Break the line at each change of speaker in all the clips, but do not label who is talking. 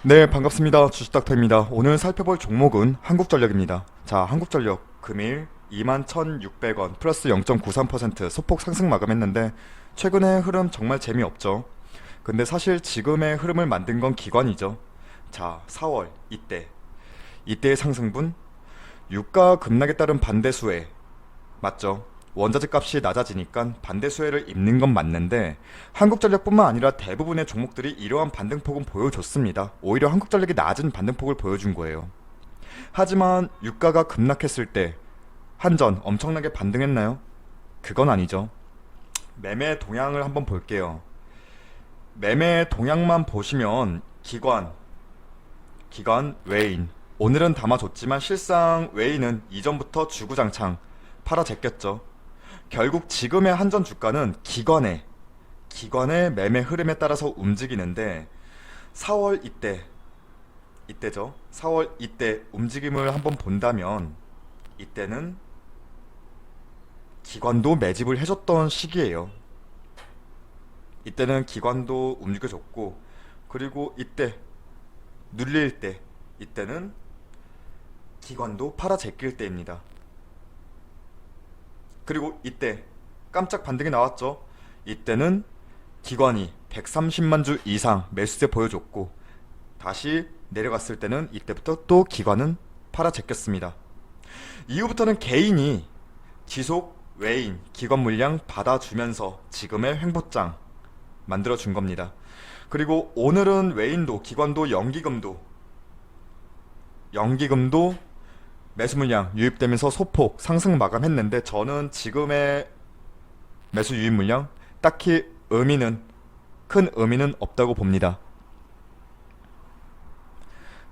네, 반갑습니다. 주식닥터입니다. 오늘 살펴볼 종목은 한국전력입니다. 자, 한국전력 금일 21,600원 플러스 0.93% 소폭 상승 마감했는데 최근의 흐름 정말 재미없죠. 근데 사실 지금의 흐름을 만든 건 기관이죠. 자, 4월 이때의 상승분 유가 급락에 따른 반대 수혜 맞죠? 원자재 값이 낮아지니까 반대 수혜를 입는 건 맞는데 한국전력뿐만 아니라 대부분의 종목들이 이러한 반등폭은 보여줬습니다. 오히려 한국전력이 낮은 반등폭을 보여준 거예요. 하지만 유가가 급락했을 때 한전 엄청나게 반등했나요? 그건 아니죠. 매매 동향을 한번 볼게요. 매매 동향만 보시면 기관 외인 오늘은 담아줬지만 실상 외인은 이전부터 주구장창 팔아 제꼈죠. 결국 지금의 한전 주가는 기관의 매매 흐름에 따라서 움직이는데 4월 이때죠. 4월 이때 움직임을 한번 본다면 이때는 기관도 매집을 해줬던 시기예요. 이때는 기관도 움직여줬고 그리고 이때 눌릴 때 이때는 기관도 팔아 제낄 때입니다. 그리고 이때 깜짝 반등이 나왔죠. 이때는 기관이 130만 주 이상 매수세 보여줬고 다시 내려갔을 때는 이때부터 또 기관은 팔아 제꼈습니다. 이후부터는 개인이 지속 외인 기관 물량 받아주면서 지금의 횡보장 만들어준 겁니다. 그리고 오늘은 외인도 기관도 연기금도 매수 물량 유입되면서 소폭 상승 마감했는데 저는 지금의 매수 유입 물량 딱히 큰 의미는 없다고 봅니다.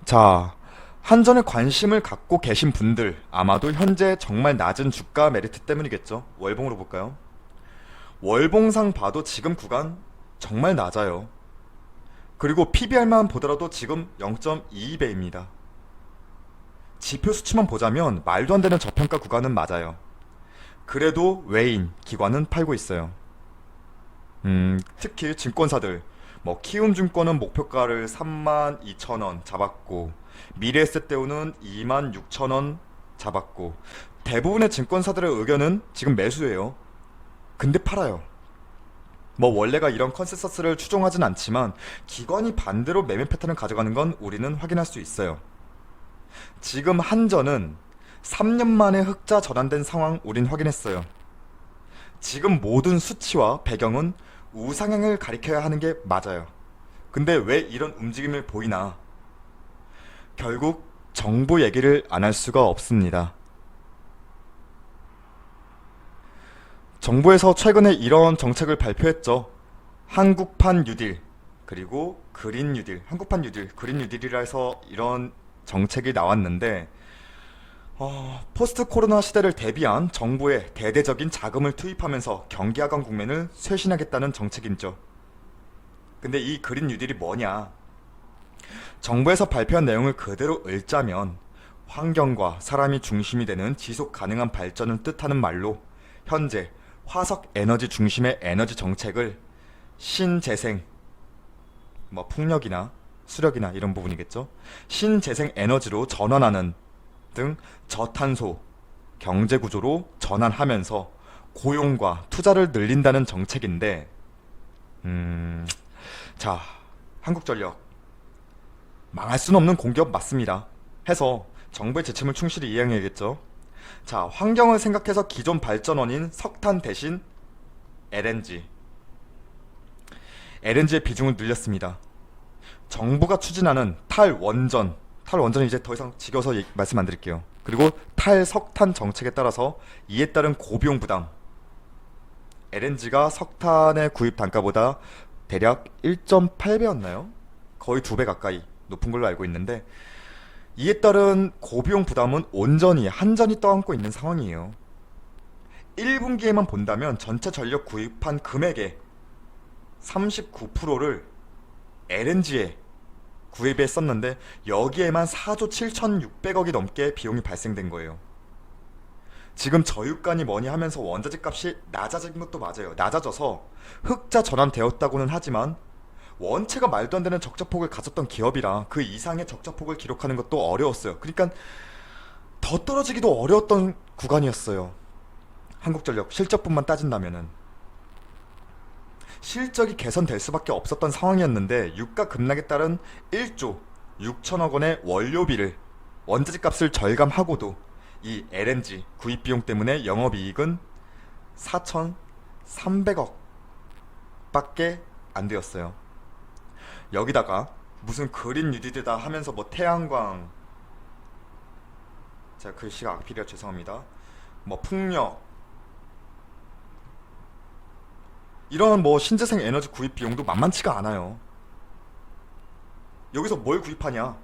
자, 한전에 관심을 갖고 계신 분들 아마도 현재 정말 낮은 주가 메리트 때문이겠죠. 월봉으로 볼까요? 월봉상 봐도 지금 구간 정말 낮아요. 그리고 PBR만 보더라도 지금 0.22배입니다. 지표 수치만 보자면 말도 안 되는 저평가 구간은 맞아요. 그래도 외인, 기관은 팔고 있어요. 특히 증권사들 키움증권은 목표가를 32,000원 잡았고 미래에셋대우는 26,000원 잡았고 대부분의 증권사들의 의견은 지금 매수예요. 근데 팔아요. 원래가 이런 컨센서스를 추종하진 않지만 기관이 반대로 매매 패턴을 가져가는 건 우리는 확인할 수 있어요. 지금 한전은 3년 만에 흑자 전환된 상황 우린 확인했어요. 지금 모든 수치와 배경은 우상향을 가리켜야 하는 게 맞아요. 근데 왜 이런 움직임을 보이나? 결국 정부 얘기를 안 할 수가 없습니다. 정부에서 최근에 이런 정책을 발표했죠. 한국판 뉴딜 그리고 그린 뉴딜, 한국판 뉴딜, 그린 뉴딜이라 해서 이런 정책이 나왔는데 포스트 코로나 시대를 대비한 정부의 대대적인 자금을 투입하면서 경기하강 국면을 쇄신하겠다는 정책이죠. 근데 이 그린 뉴딜이 뭐냐? 정부에서 발표한 내용을 그대로 읽자면 환경과 사람이 중심이 되는 지속 가능한 발전을 뜻하는 말로 현재 화석 에너지 중심의 에너지 정책을 신재생, 풍력이나 수력이나 이런 부분이겠죠. 신재생 에너지로 전환하는 등 저탄소 경제 구조로 전환하면서 고용과 투자를 늘린다는 정책인데, 자, 한국전력 망할 수는 없는 공기업 맞습니다. 해서 정부의 지침을 충실히 이행해야겠죠. 자, 환경을 생각해서 기존 발전원인 석탄 대신 LNG의 비중을 늘렸습니다. 정부가 추진하는 탈원전은 이제 더 이상 지겨워서 말씀 안 드릴게요. 그리고 탈석탄 정책에 따라서 이에 따른 고비용 부담, LNG가 석탄의 구입 단가보다 대략 1.8배였나요? 거의 2배 가까이 높은 걸로 알고 있는데 이에 따른 고비용 부담은 온전히 한전이 떠안고 있는 상황이에요. 1분기에만 본다면 전체 전력 구입한 금액의 39%를 LNG에 구입했었는데 여기에만 4조 7,600억이 넘게 비용이 발생된 거예요. 지금 저유가니 뭐니 하면서 원자재 값이 낮아진 것도 맞아요. 낮아져서 흑자 전환되었다고는 하지만 원체가 말도 안 되는 적자폭을 가졌던 기업이라 그 이상의 적자폭을 기록하는 것도 어려웠어요. 그러니까 더 떨어지기도 어려웠던 구간이었어요. 한국전력 실적뿐만 따진다면은 실적이 개선될 수밖에 없었던 상황이었는데 유가 급락에 따른 1조 6천억 원의 원료비를 원자재 값을 절감하고도 이 LNG 구입 비용 때문에 영업이익은 4,300억 밖에 안 되었어요. 여기다가 무슨 그린 뉴딜이다 하면서 뭐 태양광, 제가 글씨가 악필이라 죄송합니다. 뭐 풍력, 이런 뭐 신재생 에너지 구입 비용도 만만치가 않아요. 여기서 뭘 구입하냐?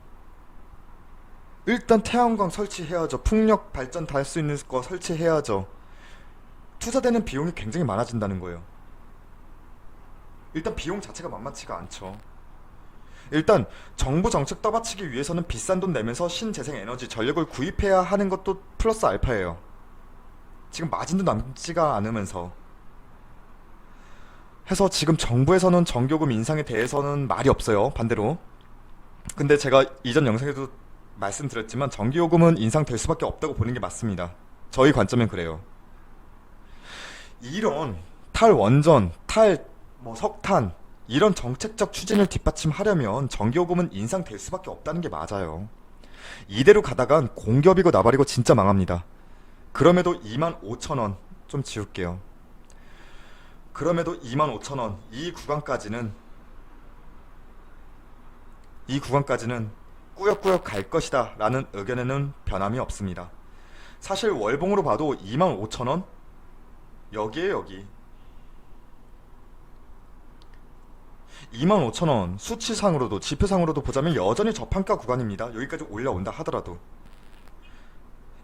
일단 태양광 설치해야죠. 풍력 발전 다 할 수 있는 거 설치해야죠. 투자되는 비용이 굉장히 많아진다는 거예요. 일단 비용 자체가 만만치가 않죠. 일단 정부 정책 떠받치기 위해서는 비싼 돈 내면서 신재생 에너지 전력을 구입해야 하는 것도 플러스 알파예요. 지금 마진도 남지가 않으면서 해서 지금 정부에서는 전기요금 인상에 대해서는 말이 없어요. 반대로. 근데 제가 이전 영상에도 말씀드렸지만 전기요금은 인상될 수밖에 없다고 보는 게 맞습니다. 저희 관점은 그래요. 이런 탈원전, 석탄 이런 정책적 추진을 뒷받침하려면 전기요금은 인상될 수밖에 없다는 게 맞아요. 이대로 가다간 공기업이고 나발이고 진짜 망합니다. 그럼에도 25,000원 좀 지울게요. 그럼에도 25,000원 이 구간까지는 꾸역꾸역 갈 것이다 라는 의견에는 변함이 없습니다. 사실 월봉으로 봐도 25,000원? 여기에 여기 25,000원 수치상으로도 지표상으로도 보자면 여전히 저판가 구간입니다. 여기까지 올라온다 하더라도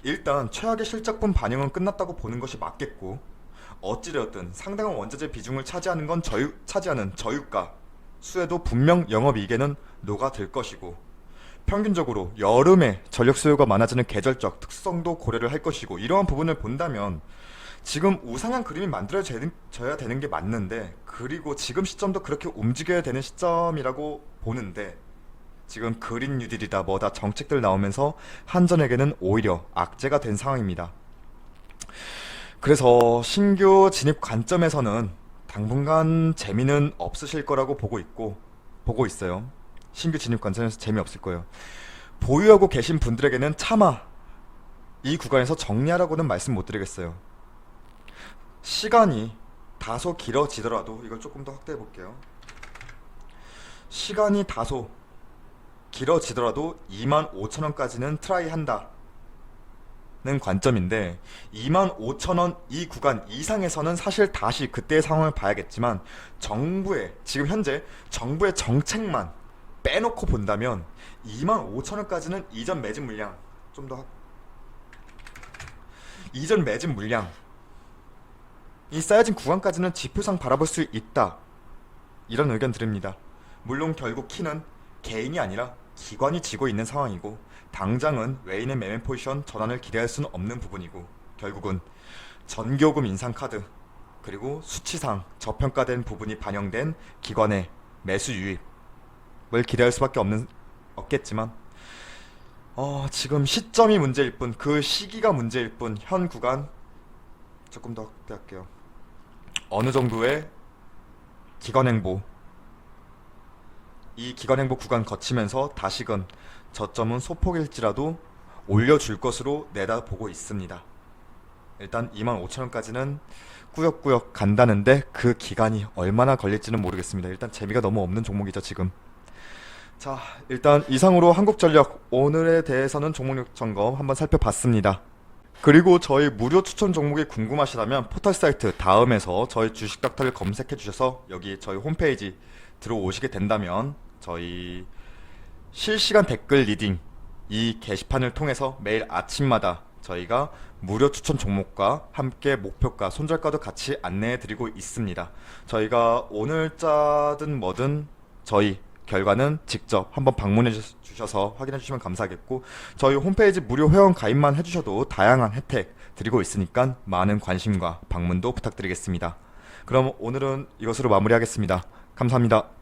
일단 최악의 실적분 반영은 끝났다고 보는 것이 맞겠고, 어찌되었든 상당한 원자재 비중을 차지하는 저유가 수에도 분명 영업이익에는 녹아들 것이고, 평균적으로 여름에 전력 수요가 많아지는 계절적 특성도 고려를 할 것이고, 이러한 부분을 본다면 지금 우상향 그림이 만들어져야 되는 게 맞는데, 그리고 지금 시점도 그렇게 움직여야 되는 시점이라고 보는데, 지금 그린 뉴딜이다 뭐다 정책들 나오면서 한전에게는 오히려 악재가 된 상황입니다. 그래서 신규 진입 관점에서는 당분간 재미는 없으실 거라고 보고 있어요. 신규 진입 관점에서 재미없을 거예요. 보유하고 계신 분들에게는 차마 이 구간에서 정리하라고는 말씀 못 드리겠어요. 시간이 다소 길어지더라도, 이걸 조금 더 확대해 볼게요. 시간이 다소 길어지더라도 25,000원까지는 트라이 한다 는 관점인데, 25,000원 이 구간 이상에서는 사실 다시 그때의 상황을 봐야겠지만, 지금 현재 정부의 정책만 빼놓고 본다면 25,000원까지는 이전 매진 물량이 쌓여진 구간까지는 지표상 바라볼 수 있다, 이런 의견 드립니다. 물론 결국 키는 개인이 아니라 기관이 지고 있는 상황이고, 당장은 외인의 매매 포지션 전환을 기대할 수는 없는 부분이고, 결국은 전기요금 인상 카드 그리고 수치상 저평가된 부분이 반영된 기관의 매수 유입을 기대할 수밖에 없겠지만, 지금 시점이 문제일 뿐, 그 시기가 문제일 뿐, 현 구간 조금 더 확대할게요. 어느 정도의 이 기관행보 구간 거치면서 다시금 저점은 소폭일지라도 올려줄 것으로 내다보고 있습니다. 일단 25,000원까지는 꾸역꾸역 간다는데 그 기간이 얼마나 걸릴지는 모르겠습니다. 일단 재미가 너무 없는 종목이죠 지금. 자, 일단 이상으로 한국전력 오늘에 대해서는 종목력 점검 한번 살펴봤습니다. 그리고 저희 무료 추천 종목이 궁금하시다면 포털 사이트 다음에서 저희 주식닥터를 검색해 주셔서 여기 저희 홈페이지 들어오시게 된다면 저희 실시간 댓글 리딩 이 게시판을 통해서 매일 아침마다 저희가 무료 추천 종목과 함께 목표가, 손절가도 같이 안내해 드리고 있습니다. 저희가 오늘자든 뭐든 저희 결과는 직접 한번 방문해 주셔서 확인해 주시면 감사하겠고, 저희 홈페이지 무료 회원 가입만 해주셔도 다양한 혜택 드리고 있으니까 많은 관심과 방문도 부탁드리겠습니다. 그럼 오늘은 이것으로 마무리하겠습니다. 감사합니다.